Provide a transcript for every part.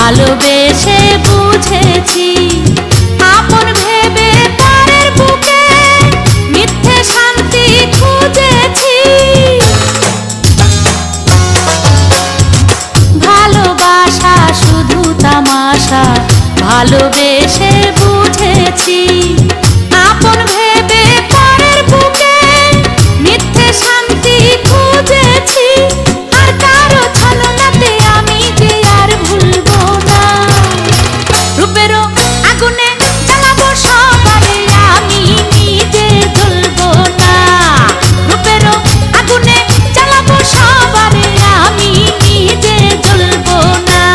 ভালোবেসে বুঝেছি আপন ভেবে পরের বুকে মিথ্যে শান্তি খুঁজেছি। ভালোবাসা শুধু তামাশা ভালোবেসে বুঝেছি আপন ভেবে পরের বুকে মিথ্যে শান্তি খুঁজেছি। আর কারো ছলনাতে আমি যে আর ভুলবো না রূপেরও আগুনে জ্বালাবো সবারে আমি নিজে জ্বলবো না। রূপেরও আগুনে জ্বালাবো সবারে আমি নিজে জ্বলবো না।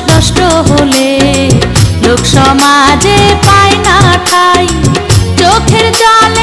নষ্ট হলে লোক সমাজে পায় না ঠাই চোখের জলে